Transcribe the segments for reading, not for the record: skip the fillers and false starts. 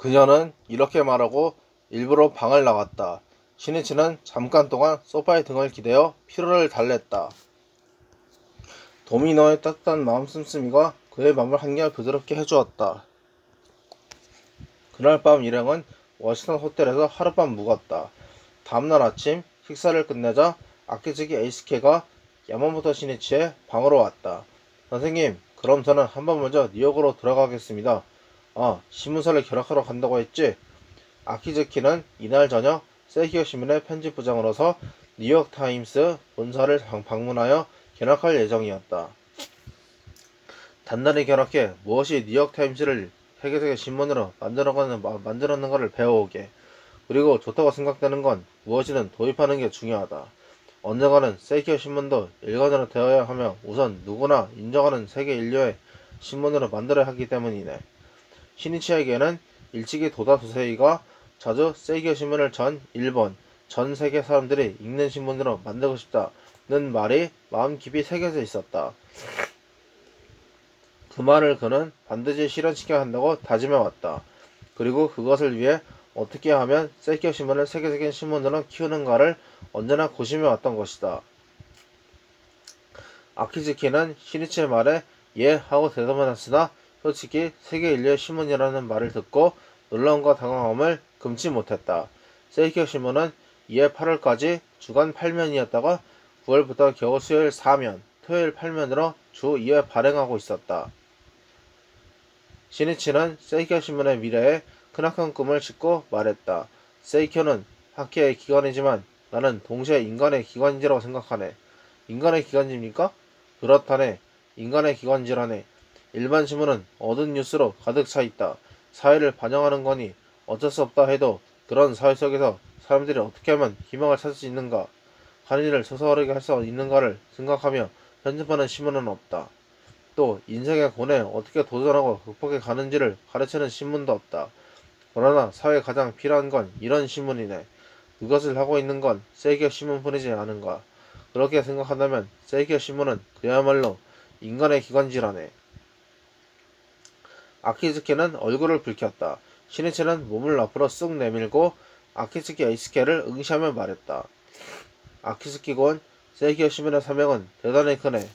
그녀는 이렇게 말하고 일부러 방을 나갔다. 신이치는 잠깐 동안 소파에 등을 기대어 피로를 달랬다. 도미노의 따뜻한 마음 씀씀이가 그의 마음을 한결 부드럽게 해주었다. 그날 밤 일행은 워싱턴 호텔에서 하룻밤 묵었다. 다음날 아침 식사를 끝내자 아키즈키 에이스케가 야마모토 시니치의 방으로 왔다. 선생님, 그럼 저는 한번 먼저 뉴욕으로 돌아가겠습니다. 아, 신문사를 결학하러 간다고 했지? 아키즈키는 이날 저녁 세이키오 신문의 편집부장으로서 뉴욕타임스 본사를 방문하여 견학할 예정이었다. 단단히 견학해 무엇이 뉴욕타임스를 세계적인 신문으로 만들었는가를 배워오게. 그리고 좋다고 생각되는 건 무엇이든 도입하는 게 중요하다. 언젠가는 세이키오 신문도 일간으로 되어야 하며 우선 누구나 인정하는 세계 인류의 신문으로 만들어야 하기 때문이네. 시니치에게는 일찍이 도다 도세이가 자주 세이키오 신문을 전 세계 사람들이 읽는 신문으로 만들고 싶다는 말이 마음 깊이 새겨져 있었다. 그 말을 그는 반드시 실현시켜야 한다고 다짐해왔다. 그리고 그것을 위해 어떻게 하면 세이키오 신문을 세계적인 신문으로 키우는가를 언제나 고심해왔던 것이다. 아키즈키는 시니치의 말에 예 하고 대답만 했으나 솔직히 세계 인류의 신문이라는 말을 듣고 놀라움과 당황함을 금치 못했다. 세이키오 신문은 2월 8월까지 주간 8면이었다가 9월부터 겨우 수요일 4면, 토요일 8면으로 주 2회 발행하고 있었다. 시니치는 세이키오 신문의 미래에 크나큰 꿈을 짓고 말했다. 세이키오는 학계의 기관이지만 나는 동시에 인간의 기관지라고 생각하네. 인간의 기관지입니까? 그렇다네. 인간의 기관지라네. 일반 신문은 얻은 뉴스로 가득 차 있다. 사회를 반영하는 거니 어쩔 수 없다 해도 그런 사회 속에서 사람들이 어떻게 하면 희망을 찾을 수 있는가, 하는 일을 소소하게 할 수 있는가를 생각하며 편집하는 신문은 없다. 또 인생의 고뇌에 어떻게 도전하고 극복해 가는지를 가르치는 신문도 없다. 그러나 사회에 가장 필요한 건 이런 신문이네. 그것을 하고 있는 건 세이키오 신문뿐이지 않은가. 그렇게 생각한다면 세이키오 신문은 그야말로 인간의 기관지라네. 아키즈키는 얼굴을 붉혔다. 시니치는 몸을 앞으로 쑥 내밀고 아키즈키 에이스케를 응시하며 말했다. 아키즈키군, 세이키오 신문의 사명은 대단히 크네.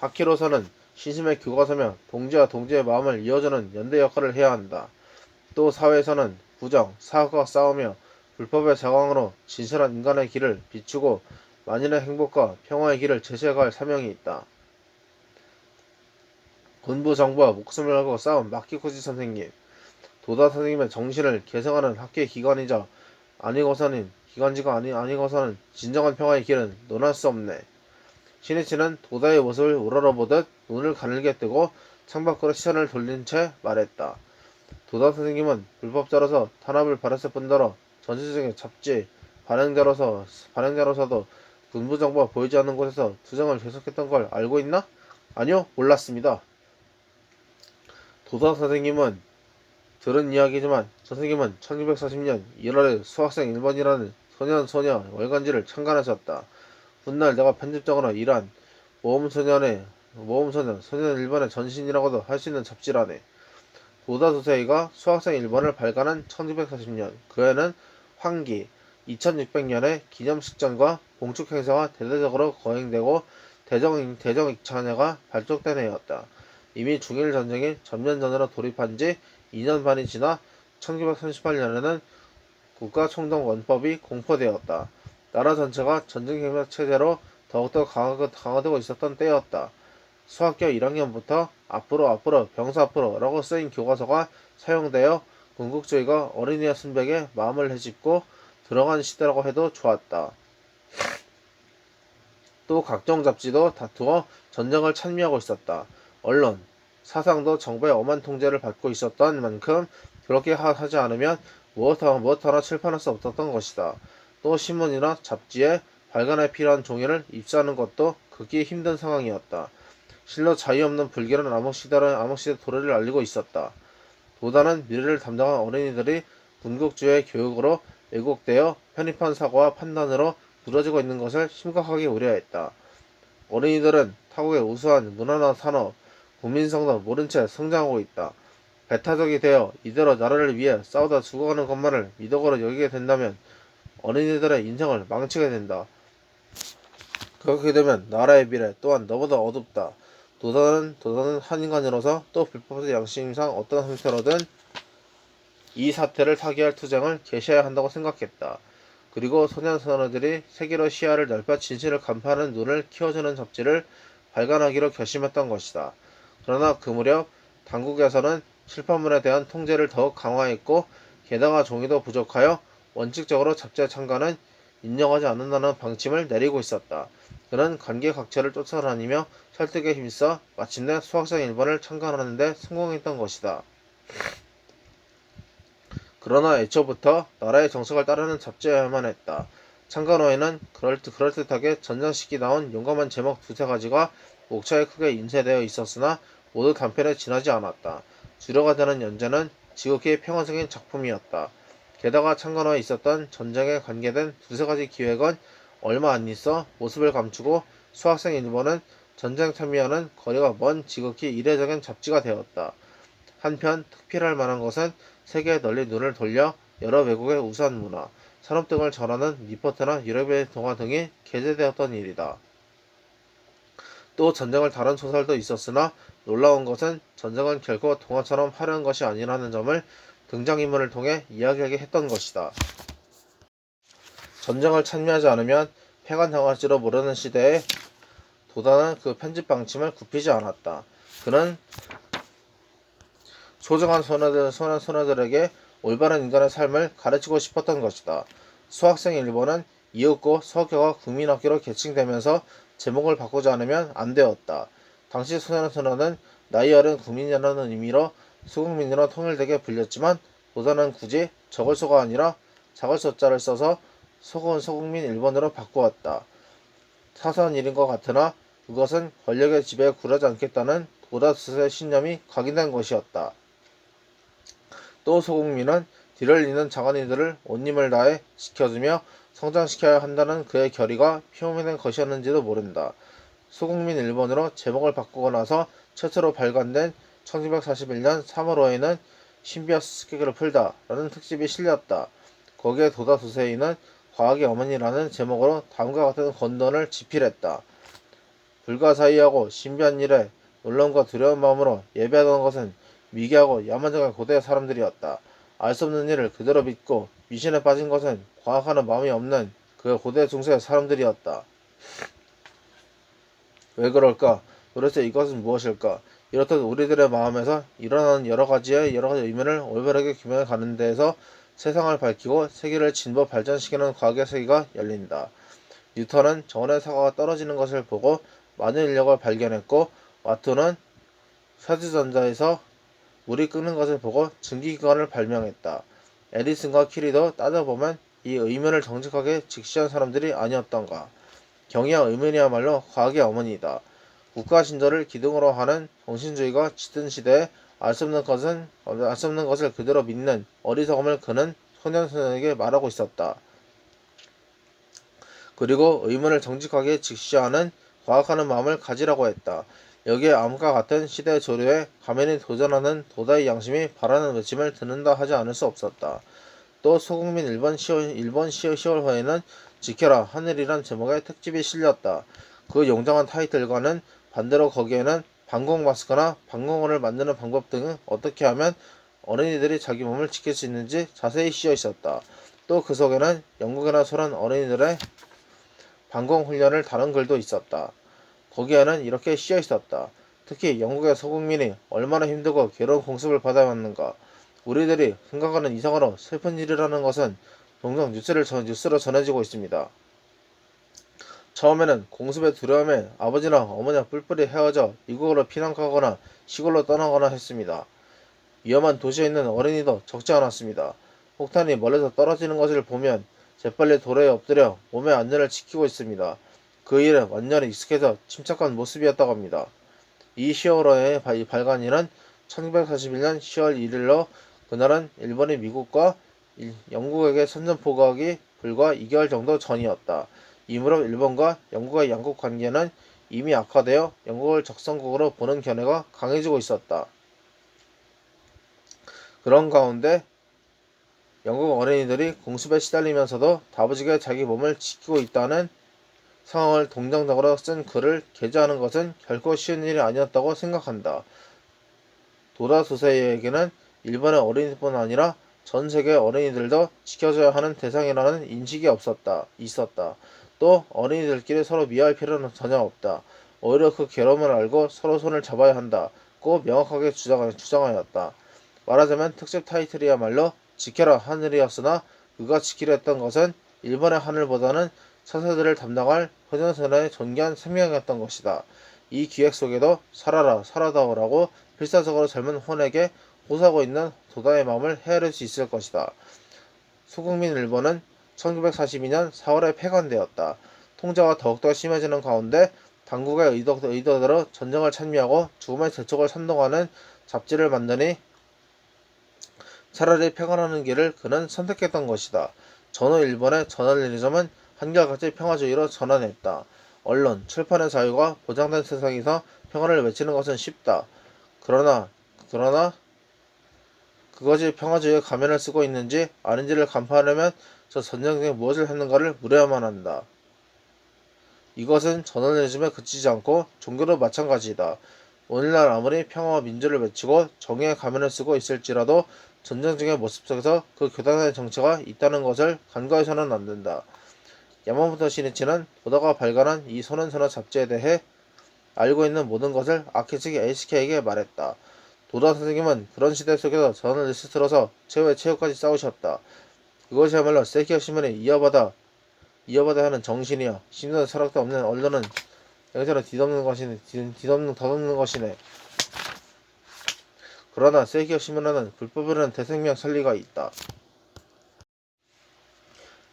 학회로서는 신심의 교과서며 동지와 동지의 마음을 이어주는 연대 역할을 해야 한다. 또 사회에서는 부정, 사악과 싸우며 불법의 자광으로 진실한 인간의 길을 비추고 만인의 행복과 평화의 길을 제시해갈 사명이 있다. 군부 정부와 목숨을 걸고 싸운 마키코지 선생님, 도다 선생님의 정신을 계승하는 학계 기관이자 아니고서는 진정한 평화의 길은 논할 수 없네. 시니치는 도다의 모습을 우러러보듯 눈을 가늘게 뜨고 창밖으로 시선을 돌린 채 말했다. 도다 선생님은 불법자로서 탄압을 받았을 뿐더러 전체적인 잡지, 발행자로서도 군부정보가 보이지 않는 곳에서 투쟁을 계속했던 걸 알고 있나? 아니요, 몰랐습니다. 도다 선생님은 들은 이야기지만 선생님은 1940년 1월에 수학생 1번이라는 소년 월간지를 창간하셨다. 훗날 내가 편집장으로 일한 소년 1번의 전신이라고도 할 수 있는 잡지라네. 도다 도세이가 수학생 1번을 발간한 1940년, 그 해는 황기, 2600년에 기념식전과 봉축행사가 대대적으로 거행되고 대정익찬해가 발족된 해였다. 이미 중일 전쟁이 전면전으로 돌입한 지 2년 반이 지나 1938년에는 국가총독원법이 공포되었다. 나라 전체가 전쟁경력 체제로 더욱더 강화되고 있었던 때였다. 수학교 1학년부터 앞으로 병사 앞으로 라고 쓰인 교과서가 사용되어 군국주의가 어린이의 순백에 마음을 헤집고 들어간 시대라고 해도 좋았다. 또 각종 잡지도 다투어 전쟁을 찬미하고 있었다. 언론, 사상도 정부의 엄한 통제를 받고 있었던 만큼 그렇게 하지 않으면 무엇 하나 출판할 수 없었던 것이다. 또 신문이나 잡지에 발간에 필요한 종이를 입수하는 것도 극히 힘든 상황이었다. 실로 자유 없는 불길한 암흑시대 도래를 알리고 있었다. 도다는 미래를 담당한 어린이들이 군국주의 교육으로 왜곡되어 편입한 사고와 판단으로 무너지고 있는 것을 심각하게 우려했다. 어린이들은 타국의 우수한 문화나 산업, 국민성도 모른 채 성장하고 있다. 배타적이 되어 이대로 나라를 위해 싸우다 죽어가는 것만을 미덕으로 여기게 된다면 어린이들의 인생을 망치게 된다. 그렇게 되면 나라의 미래 또한 너보다 어둡다. 도사는 한 인간으로서 또 불법적 양심상 어떤 형태로든 이 사태를 타개할 투쟁을 개시해야 한다고 생각했다. 그리고 소년소녀들이 세계로 시야를 넓혀 진실을 간파하는 눈을 키워주는 잡지를 발간하기로 결심했던 것이다. 그러나 그 무렵 당국에서는 출판물에 대한 통제를 더욱 강화했고 게다가 종이도 부족하여 원칙적으로 잡지의 창간은 인정하지 않는다는 방침을 내리고 있었다. 그는 관계각처를 쫓아다니며 설득에 힘써 마침내 수학생 1번을 창간하는 데 성공했던 것이다. 그러나 애초부터 나라의 정석을 따르는 잡지여야만 했다. 창간호에는 그럴듯하게 전장식이 나온 용감한 제목 두세 가지가 목차에 크게 인쇄되어 있었으나 모두 단편에 지나지 않았다. 주류가 되는 연재는 지극히 평화적인 작품이었다. 게다가 창간호에 있었던 전쟁에 관계된 두세 가지 기획은 얼마 안 있어 모습을 감추고 수학생 일본은 전쟁 참여하는 거리가 먼 지극히 이례적인 잡지가 되었다. 한편 특필할 만한 것은 세계에 널리 눈을 돌려 여러 외국의 우수한 문화, 산업 등을 전하는 리포트나 유럽의 동화 등이 게재되었던 일이다. 또 전쟁을 다룬 소설도 있었으나 놀라운 것은 전쟁은 결코 동화처럼 화려한 것이 아니라는 점을 등장인물을 통해 이야기하게 했던 것이다. 전쟁을 참여하지 않으면 패관당할지도 모르는 시대에 도다는 그 편집 방침을 굽히지 않았다. 그는 소중한 소녀들에게 올바른 인간의 삶을 가르치고 싶었던 것이다. 수학생 일본은 이윽고 서교가 국민학교로 개칭되면서 제목을 바꾸지 않으면 안 되었다. 당시 소년은 나이 어린 국민이라는 의미로 소국민으로 통일되게 불렸지만 도사는 굳이 적을소가 아니라 작을소자를 써서 소국민 일본으로 바꾸었다. 사소한 일인 것 같으나 그것은 권력의 지배에 굴하지 않겠다는 도다스의 신념이 각인된 것이었다. 또 소국민은 뒤를 잇는 장안이들을 온 힘을 다해 지켜주며 성장시켜야 한다는 그의 결의가 표명된 것이었는지도 모른다. 소국민 일본으로 제목을 바꾸고 나서 최초로 발간된 1941년 3월호에는 신비한 수수께끼를 풀다 라는 특집이 실렸다. 거기에 도다 두세이는 과학의 어머니라는 제목으로 다음과 같은 권던을 집필했다. 불가사의하고 신비한 일에 놀라움과 두려운 마음으로 예배하던 것은 미개하고 야만적인 고대의 사람들이었다. 알 수 없는 일을 그대로 믿고 미신에 빠진 것은 과학하는 마음이 없는 그 고대 중세의 사람들이었다. 왜 그럴까? 도대체 이것은 무엇일까? 이렇듯 우리들의 마음에서 일어나는 여러 가지 의미를 올바르게 규명해 가는 데에서 세상을 밝히고 세계를 진보 발전시키는 과학의 세계가 열린다. 뉴턴은 정원의 사과가 떨어지는 것을 보고 많은 인력을 발견했고, 와트는 사주전자에서 물이 끓는 것을 보고 증기기관을 발명했다. 에디슨과 키리도 따져보면 이 의문을 정직하게 직시한 사람들이 아니었던가. 경이와 의문이야말로 과학의 어머니이다. 국가 신조를 기둥으로 하는 정신주의가 짙은 시대에 알 수 없는 것을 그대로 믿는 어리석음을 그는 소년에게 말하고 있었다. 그리고 의문을 정직하게 직시하는 과학하는 마음을 가지라고 했다. 여기에 암과 같은 시대 조류에 가면이 도전하는 도다의 양심이 바라는 외침을 듣는다 하지 않을 수 없었다. 또 소국민 일본 10월호에는 지켜라 하늘이란 제목의 특집이 실렸다. 그 용장한 타이틀과는 반대로 거기에는 방공 마스크나 방공호를 만드는 방법 등 어떻게 하면 어린이들이 자기 몸을 지킬 수 있는지 자세히 씌어 있었다. 또 그 속에는 영국이나 소련 어린이들의 방공 훈련을 다룬 글도 있었다. 거기에는 이렇게 씌어 있었다. 특히 영국의 소국민이 얼마나 힘들고 괴로운 공습을 받아야 하는가. 우리들이 생각하는 이상으로 슬픈 일이라는 것은 종종 뉴스로 전해지고 있습니다. 처음에는 공습의 두려움에 아버지나 어머니와 뿔뿔이 헤어져 미국으로 피난 가거나 시골로 떠나거나 했습니다. 위험한 도시에 있는 어린이도 적지 않았습니다. 폭탄이 멀리서 떨어지는 것을 보면 재빨리 도로에 엎드려 몸의 안전을 지키고 있습니다. 그 일에 완전히 익숙해져 침착한 모습이었다고 합니다. 이 히어로의 발간일은 1941년 10월 1일로 그날은 일본이 미국과 영국에게 선전포고하기 불과 2개월 정도 전이었다. 이 무렵 일본과 영국의 양국 관계는 이미 악화되어 영국을 적성국으로 보는 견해가 강해지고 있었다. 그런 가운데 영국 어린이들이 공습에 시달리면서도 다부지게 자기 몸을 지키고 있다는 상황을 동정적으로 쓴 글을 게재하는 것은 결코 쉬운 일이 아니었다고 생각한다. 도다도세이에게는 일본의 어린이뿐 아니라 전 세계 어린이들도 지켜줘야 하는 대상이라는 인식이 있었다. 또 어린이들끼리 서로 미워할 필요는 전혀 없다. 오히려 그 괴로움을 알고 서로 손을 잡아야 한다고 명확하게 주장하였다. 말하자면 특집 타이틀이야말로 지켜라 하늘이었으나 그가 지키려 했던 것은 일본의 하늘보다는 처세들을 담당할 소년선의 존귀한 생명이었던 것이다. 이 기획 속에도 살아라 살아다오라고 필사적으로 젊은 혼에게 호소하고 있는 도다의 마음을 헤아릴 수 있을 것이다. 소국민 일본은 1942년 4월에 폐간되었다. 통제가 더욱더 심해지는 가운데 당국의 의도대로 전쟁을 찬미하고 죽음의 재촉을 선동하는 잡지를 만드니 차라리 폐간하는 길을 그는 선택했던 것이다. 전후 일본의 저널리즘은 한결같이 평화주의로 전환했다. 언론, 출판의 자유가 보장된 세상에서 평화를 외치는 것은 쉽다. 그러나 그것이 평화주의의 가면을 쓰고 있는지 아닌지를 간파하려면 저 전쟁 중에 무엇을 했는가를 물어야만 한다. 이것은 저널리즘에 그치지 않고 종교도 마찬가지이다. 오늘날 아무리 평화와 민주를 외치고 정의의 가면을 쓰고 있을지라도 전쟁 중의 모습 속에서 그 교단의 정체가 있다는 것을 간과해서는 안 된다. 야마모토 시니치는 보다가 발간한 이 소년선화 잡지에 대해 알고 있는 모든 것을 아키즈키 HK에게 말했다. 도다 선생님은 그런 시대 속에서 저널리스트로서 최후의 최후까지 싸우셨다. 그것이야말로 세키어 신문이 이어받아야 하는 정신이야. 신문은 철학도 없는 언론은 여기서는 덧없는 것이네. 그러나 세키어 신문에는 불법이라는 대생명 설리가 있다.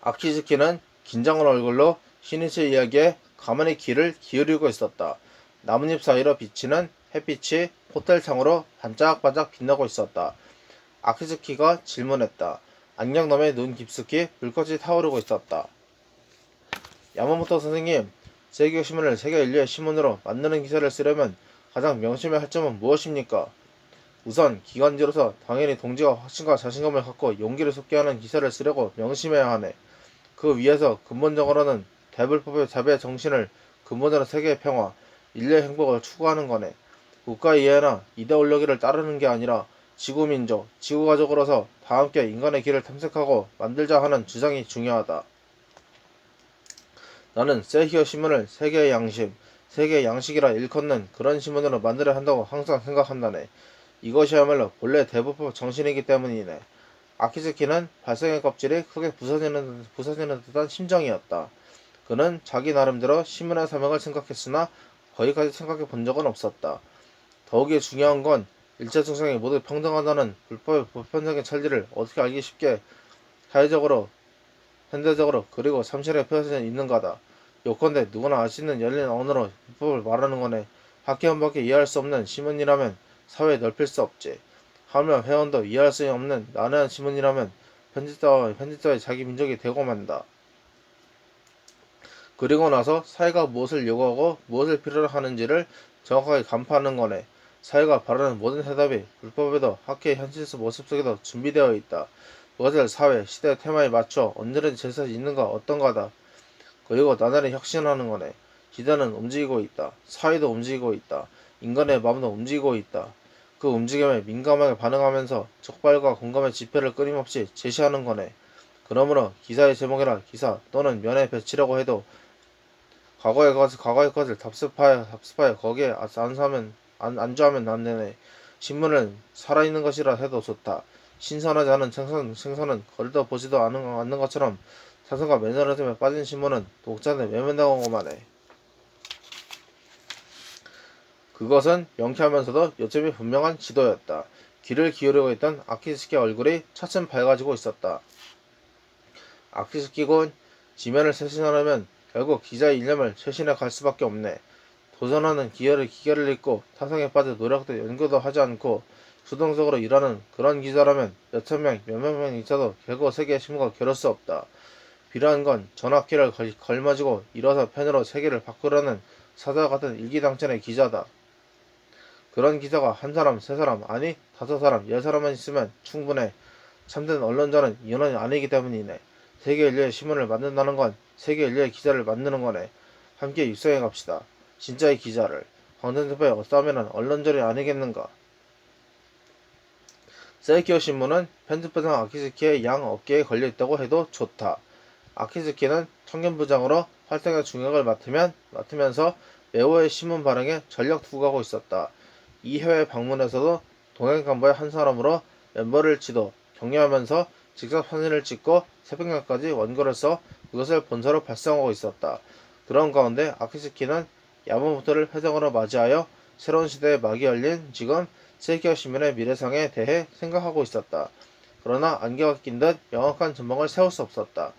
아키즈키는 긴장한 얼굴로 시니치 이야기에 가만히 귀를 기울이고 있었다. 나뭇잎 사이로 비치는 햇빛이 호텔 창으로 반짝반짝 빛나고 있었다. 아키즈키가 질문했다. 안경너머에 눈 깊숙이 불꽃이 타오르고 있었다. 야마모토 선생님, 세계 신문을 세계 인류의 신문으로 만드는 기사를 쓰려면 가장 명심해야 할 점은 무엇입니까? 우선 기관지로서 당연히 동지가 확신과 자신감을 갖고 용기를 쏟게 하는 기사를 쓰려고 명심해야 하네. 그 위에서 근본적으로는 대불법의 자비의 정신을 근본으로 세계의 평화, 인류의 행복을 추구하는 거네. 국가 이해나 이데올로기를 따르는 게 아니라 지구민족, 지구가족으로서 다 함께 인간의 길을 탐색하고 만들자 하는 주장이 중요하다. 나는 세히어 신문을 세계의 양심, 세계의 양식이라 일컫는 그런 신문으로 만들어야 한다고 항상 생각한다네. 이것이야말로 본래 대부법 정신이기 때문이네. 아키즈키는 발성의 껍질이 크게 부서지는 듯한 심정이었다. 그는 자기 나름대로 신문의 사명을 생각했으나 거기까지 생각해 본 적은 없었다. 더욱이 중요한 건 일체 중생이 모두 평등하다는 불법의 보편적인 천리를 어떻게 알기 쉽게 사회적으로, 현대적으로 그리고 참신하게 펴져 있는가다. 요컨대 누구나 알 수 있는 열린 언어로 불법을 말하는 거네. 학회원밖에 이해할 수 없는 신문이라면 사회에 넓힐 수 없지. 하며 회원도 이해할 수 없는 난해한 신문이라면 편집자의 자기 민족이 되고 만다. 그리고 나서 사회가 무엇을 요구하고 무엇을 필요로 하는지를 정확하게 간파하는 거네. 사회가 바라는 모든 해답이 불법에도 학회의 현실 모습 속에도 준비되어 있다. 그것을 사회, 시대 테마에 맞춰 언제든지 될 수 있는가 어떤가다. 그리고 나날이 혁신하는 거네. 시대는 움직이고 있다. 사회도 움직이고 있다. 인간의 마음도 움직이고 있다. 그 움직임에 민감하게 반응하면서 적발과 공감의 지표를 끊임없이 제시하는 거네. 그러므로 기사의 제목이나 기사 또는 면에 배치려고 해도 과거의 것을 답습하여 거기에 안주하면 안 되네. 신문은 살아있는 것이라 해도 좋다. 신선하지 않은 생선은 거리도 보지도 않는 것처럼 사선과 매너리즘에 빠진 신문은 독자한테 외면당하고만 해. 그것은 명쾌하면서도 요점이 분명한 지도였다. 귀를 기울이고 있던 아키즈키의 얼굴이 차츰 밝아지고 있었다. 아키즈키군, 지면을 쇄신하려면 결국 기자의 일념을 쇄신해 갈 수밖에 없네. 도전하는 기계를 잊고 타성에 빠져 노력도 연구도 하지 않고 수동적으로 일하는 그런 기자라면 몇천 명, 몇백 명 있어도 결국 세계의 신문과 겨룰 수 없다. 필요한 건 전화키를 걸머지고 일어서 펜으로 세계를 바꾸려는 사자와 같은 일기당천의 기자다. 그런 기자가 한 사람, 세 사람, 아니 5사람, 10사람만 있으면 충분해. 참된 언론자는 인원이 아니기 때문이네. 세계 인류의 신문을 만든다는 건 세계 인류의 기자를 만드는 거네. 함께 육성해 갑시다. 진짜의 기자를. 광전대표에 어싸면은 언론절이 아니겠는가. 세이키오 신문은 편집부장 아키즈키의 양 어깨에 걸려있다고 해도 좋다. 아키즈키는 청년부장으로 활동의 중역을 맡으면서 외호의 신문 발행에 전력 투구하고 있었다. 이 해외 방문에서도 동행 간부의 한 사람으로 멤버를 지도, 격려하면서 직접 사진을 찍고 새벽녘까지 원고를 써 그것을 본서로 발송하고 있었다. 그런 가운데 아키즈키는 야마모토를 회장으로 맞이하여 새로운 시대의 막이 열린 지금 세이키오 신문의 미래상에 대해 생각하고 있었다. 그러나 안개가 낀 듯 명확한 전망을 세울 수 없었다.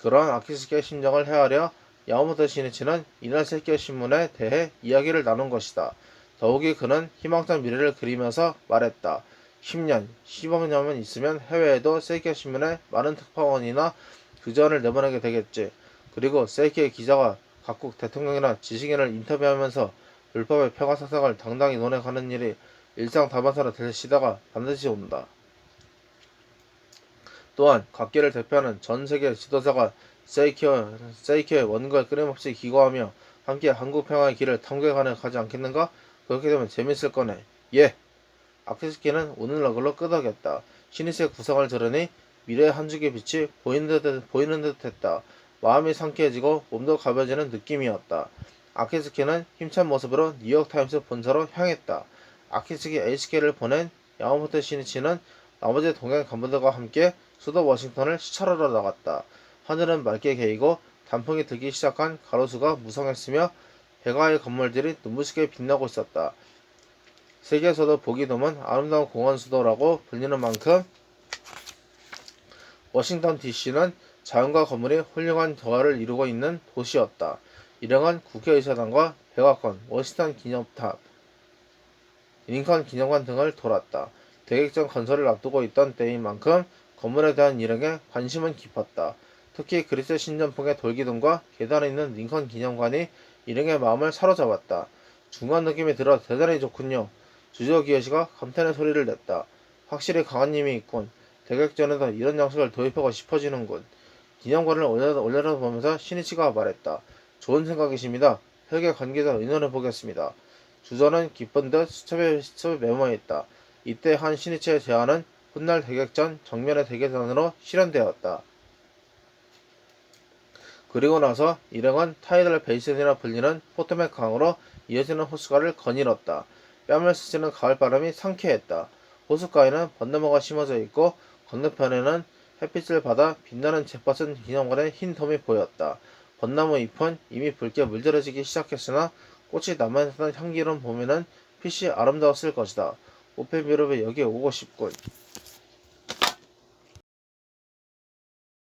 그러한 아키즈키의 심정을 헤아려 야마모토 시니치는 이날 세이키오 신문에 대해 이야기를 나눈 것이다. 더욱이 그는 희망찬 미래를 그리면서 말했다. 10년, 15년만 있으면 해외에도 세이키오 신문에 많은 특파원이나 기자원을 내보내게 되겠지. 그리고 세이키오 기자가 각국 대통령이나 지식인을 인터뷰하면서 불법의 평화 사상을 당당히 논해가는 일이 일상 다반사로 될 시대가 반드시 온다. 또한 각계를 대표하는 전 세계 지도자가 세이키오의 원고에 끊임없이 기거하며 함께 한국 평화의 길을 탐구해가는 가지 않겠는가? 그렇게 되면 재밌을 거네. 예! 아키즈키는 오늘 얼굴로 끄덕였다. 시니스의 구성을 들으니 미래의 한 줄기 빛이 보이는 듯 했다. 마음이 상쾌해지고 몸도 가벼워지는 느낌이었다. 아키즈키는 힘찬 모습으로 뉴욕타임스 본사로 향했다. 아키즈키 HK를 보낸 야마모토 시니치는 나머지 동행 간부들과 함께 수도 워싱턴을 시찰하러 나갔다. 하늘은 맑게 개이고 단풍이 들기 시작한 가로수가 무성했으며 배가의 건물들이 눈부시게 빛나고 있었다. 세계에서도 보기 드문 아름다운 공원 수도라고 불리는 만큼 워싱턴 DC는 자연과 건물이 훌륭한 조화를 이루고 있는 도시였다. 일행은 국회의사당과 백악관, 워싱턴 기념탑, 링컨 기념관 등을 돌았다. 대객전 건설을 앞두고 있던 때인 만큼 건물에 대한 일행의 관심은 깊었다. 특히 그리스 신전풍의 돌기둥과 계단에 있는 링컨 기념관이 일행의 마음을 사로잡았다. 중간 느낌이 들어 대단히 좋군요. 주저 기여시가 감탄의 소리를 냈다. 확실히 강한 힘이 있군. 대객전에도 이런 양식을 도입하고 싶어지는군. 기념관을 올려다 보면서 신이치가 말했다. 좋은 생각이십니다. 혈계 관계자 의논해 보겠습니다. 주저는 기쁜 듯 수첩에 메모했다. 이때 한 신이치의 제안은 훗날 대객전 정면의 대계단으로 실현되었다. 그리고 나서 일행은 타이덜 베이슨이라 불리는 포토맥 강으로 이어지는 호숫가를 거닐었다. 뺨을 스치는 가을바람이 상쾌했다. 호숫가에는 벚나무가 심어져 있고 건너편에는 햇빛을 받아 빛나는 잿밭은 기념관의 흰 돔이 보였다. 벚나무 잎은 이미 붉게 물들어지기 시작했으나 꽃이 남아있던 향기로운 봄에는 빛이 아름다웠을 것이다. 오페비룹에 여기에 오고 싶군.